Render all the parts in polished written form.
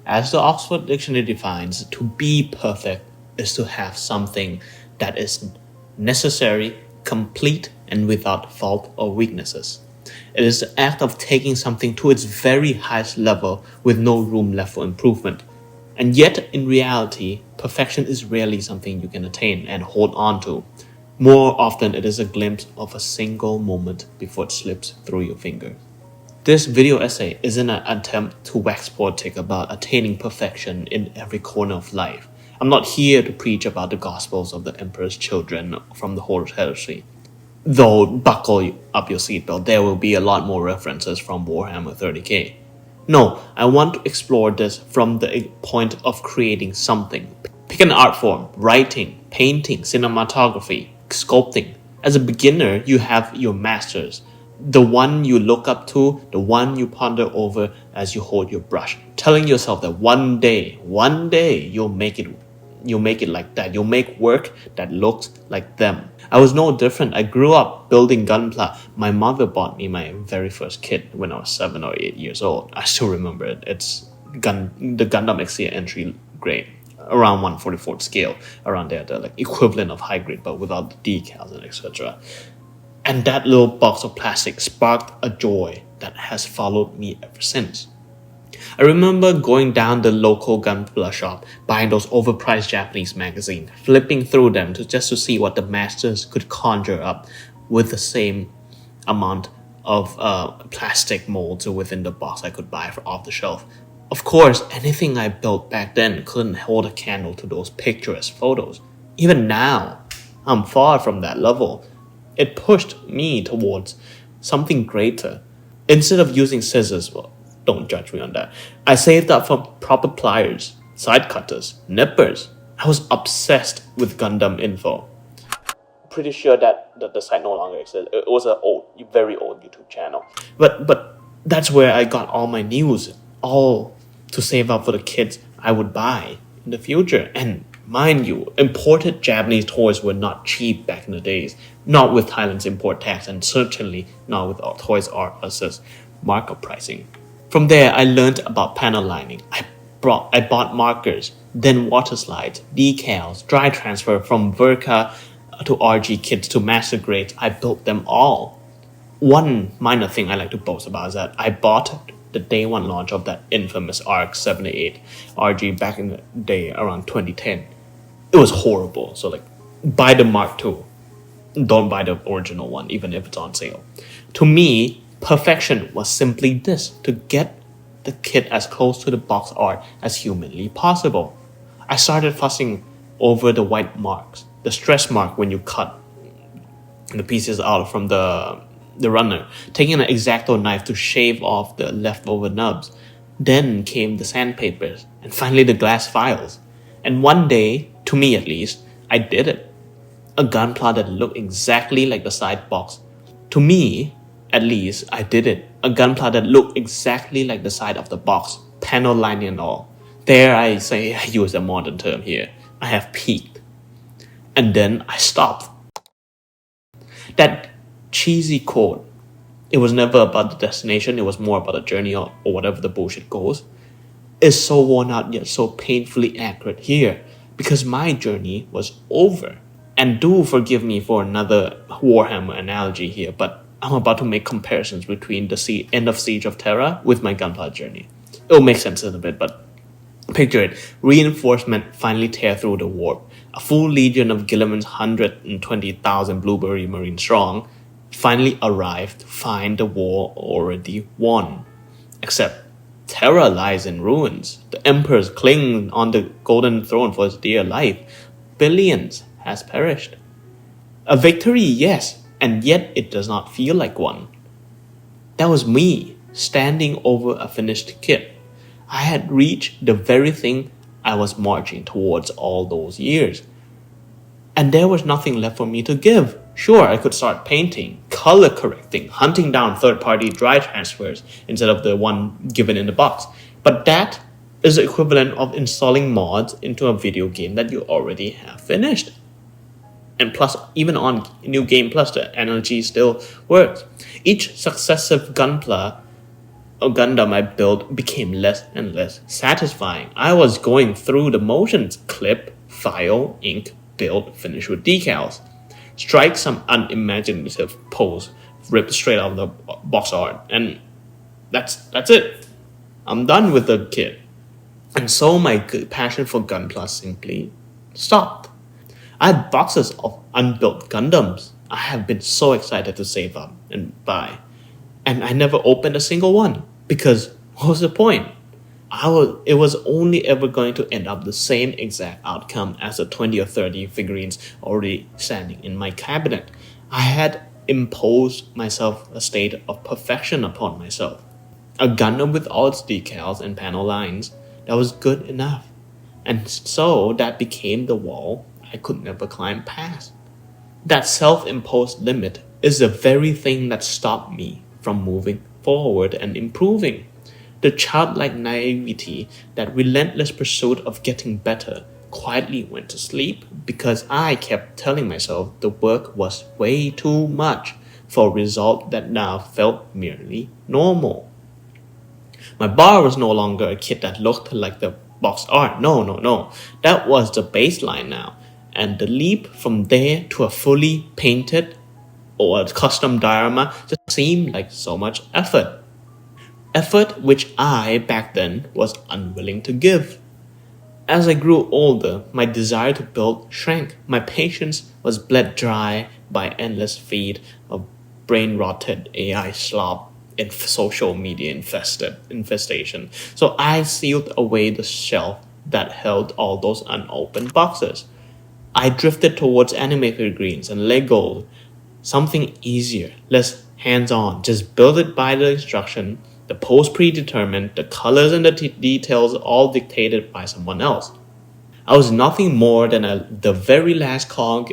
As the Oxford Dictionary defines, to be perfect is to have something that is necessary, complete, and without fault or weaknesses. It is the act of taking something to its very highest level with no room left for improvement. And yet, in reality, perfection is rarely something you can attain and hold on to. More often, it is a glimpse of a single moment before it slips through your fingers. This video essay isn't an attempt to wax poetic about attaining perfection in every corner of life. I'm not here to preach about the gospels of the Emperor's children from the Horus Heresy. Though, buckle up your seatbelt, there will be a lot more references from Warhammer 30k. No, I want to explore this from the point of creating something. Pick an art form: writing, painting, cinematography, sculpting. As a beginner, you have your masters, the one you look up to, the one you ponder over as you hold your brush, telling yourself that one day you'll make it like that. You'll make work that looks like them. I was no different. I grew up building Gunpla. My mother bought me my very first kit when I was 7 or 8 years old. I still remember it. It's the Gundam Aerial entry grade, around 1/44 scale, around there, the equivalent of high grade, but without the decals and etc. And that little box of plastic sparked a joy that has followed me ever since. I remember going down the local Gunpla shop, buying those overpriced Japanese magazines, flipping through them just to see what the masters could conjure up with the same amount of plastic molds within the box I could buy off the shelf. Of course, anything I built back then couldn't hold a candle to those picturesque photos. Even now, I'm far from that level. It pushed me towards something greater. Instead of using scissors, well, don't judge me on that, I saved up for proper pliers, side cutters, nippers. I was obsessed with Gundam info. Pretty sure that the site no longer exists. It was a very old YouTube channel. But that's where I got all my news, all to save up for the kits I would buy in the future. And mind you, imported Japanese toys were not cheap back in the days. Not with Thailand's import tax, and certainly not with Toys R Us's markup pricing. From there, I learned about panel lining. I bought markers, then water slides, decals, dry transfer from Verka to RG kits to master grades. I built them all. One minor thing I like to boast about is that I bought the day one launch of that infamous ARC 78 RG back in the day around 2010. It was horrible. So buy the Mark II. Don't buy the original one, even if it's on sale. To me, perfection was simply this: to get the kit as close to the box art as humanly possible. I started fussing over the white marks, the stress mark when you cut the pieces out from the runner, taking an X-Acto knife to shave off the leftover nubs. Then came the sandpapers, and finally the glass files. And one day, to me at least, I did it. A Gunpla that looked exactly like the side box. To me, at least, I did it. A Gunpla that looked exactly like the side of the box, panel lining and all. There I use a modern term here. I have peaked. And then I stopped. That cheesy quote, it was never about the destination, it was more about the journey or whatever the bullshit goes, is so worn out yet so painfully accurate here, because my journey was over. And do forgive me for another Warhammer analogy here, but I'm about to make comparisons between the end of Siege of Terra with my Gunpla journey. It'll make sense in a bit, but picture it. Reinforcement finally tear through the warp. A full legion of Guilliman's 120,000 Blueberry Marine strong finally arrived to find the war already won. Except Terra lies in ruins. The Emperors cling on the golden throne for his dear life. Billions has perished. A victory, yes, and yet it does not feel like one. That was me, standing over a finished kit. I had reached the very thing I was marching towards all those years. And there was nothing left for me to give. Sure, I could start painting, color correcting, hunting down third-party dry transfers instead of the one given in the box. But that is the equivalent of installing mods into a video game that you already have finished. And plus, even on New Game Plus, the analogy still works. Each successive Gunpla A Gundam I built became less and less satisfying. I was going through the motions: clip, file, ink, build, finish with decals, strike some unimaginative pose ripped straight out of the box art, and that's it. I'm done with the kit. And so my passion for Gunpla simply stopped. I had boxes of unbuilt Gundams I have been so excited to save up and buy. And I never opened a single one because what was the point? It was only ever going to end up the same exact outcome as the 20 or 30 figurines already standing in my cabinet. I had imposed myself a state of perfection upon myself. A Gundam with all its decals and panel lines that was good enough. And so that became the wall I could never climb past. That self-imposed limit is the very thing that stopped me from moving forward and improving. The childlike naivety, that relentless pursuit of getting better, quietly went to sleep because I kept telling myself the work was way too much for a result that now felt merely normal. My bar was no longer a kit that looked like the box art. No. That was the baseline now. And the leap from there to a fully painted or a custom diorama just seemed like so much effort. Effort which I, back then, was unwilling to give. As I grew older, my desire to build shrank. My patience was bled dry by endless feed of brain-rotted AI slop and social media infestation. So I sealed away the shelf that held all those unopened boxes. I drifted towards anime figurines and Lego, something easier, less hands-on. Just build it by the instruction, the pose predetermined, the colors and the details all dictated by someone else. I was nothing more than the very last cog,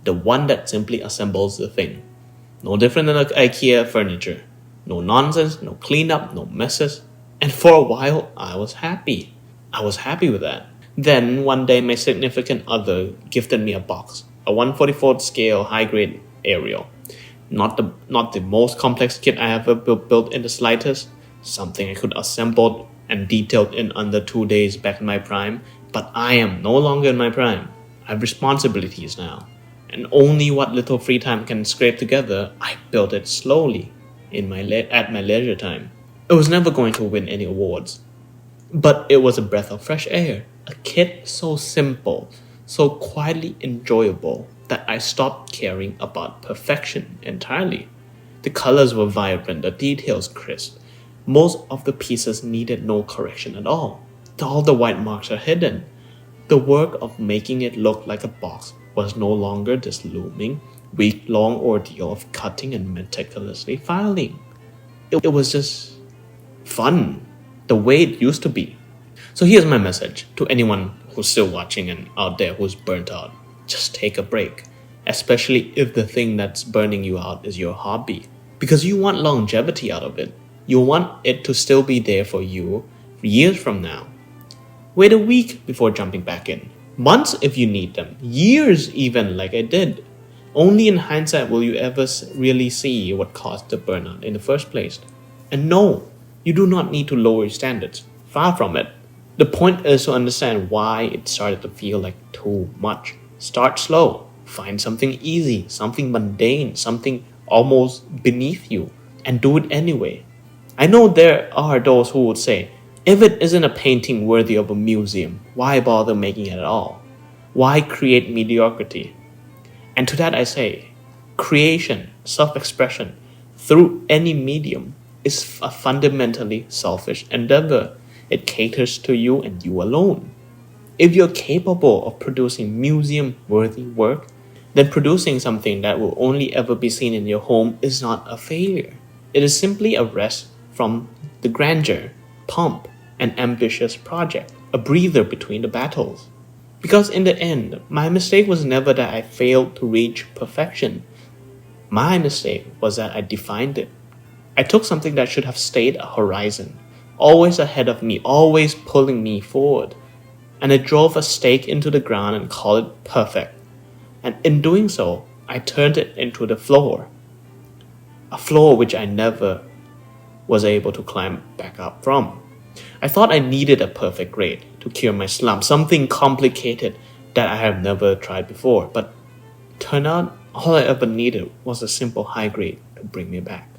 the one that simply assembles the thing. No different than IKEA furniture. No nonsense, no cleanup, no messes. And for a while, I was happy. I was happy with that. Then, one day, my significant other gifted me a box, a 1/44th scale high-grade Aerial. Not the most complex kit I ever built in the slightest, something I could assemble and detailed in under 2 days back in my prime, but I am no longer in my prime. I have responsibilities now, and only what little free time can scrape together, I built it slowly at my leisure time. It was never going to win any awards, but it was a breath of fresh air, a kit so simple, so quietly enjoyable that I stopped caring about perfection entirely. The colors were vibrant, the details crisp. Most of the pieces needed no correction at all. All the white marks are hidden. The work of making it look like a box was no longer this looming, week-long ordeal of cutting and meticulously filing. It was just fun, the way it used to be. So here's my message to anyone who's still watching and out there who's burnt out. Just take a break, especially if the thing that's burning you out is your hobby, because you want longevity out of it. You want it to still be there for you years from now. Wait a week before jumping back in. Months if you need them. Years even, like I did. Only in hindsight will you ever really see what caused the burnout in the first place. And no, you do not need to lower your standards. Far from it. The point is to understand why it started to feel like too much. Start slow. Find something easy, something mundane, something almost beneath you, and do it anyway. I know there are those who would say, if it isn't a painting worthy of a museum, why bother making it at all? Why create mediocrity? And to that I say, creation, self-expression, through any medium, is a fundamentally selfish endeavor. It caters to you and you alone. If you're capable of producing museum-worthy work, then producing something that will only ever be seen in your home is not a failure. It is simply a rest from the grandeur, pomp, and ambitious project, a breather between the battles. Because in the end, my mistake was never that I failed to reach perfection. My mistake was that I defined it. I took something that should have stayed a horizon, always ahead of me, always pulling me forward, and I drove a stake into the ground and called it perfect. And in doing so, I turned it into the floor. A floor which I never was able to climb back up from. I thought I needed a perfect grade to cure my slump, something complicated that I have never tried before, but turned out all I ever needed was a simple high grade to bring me back.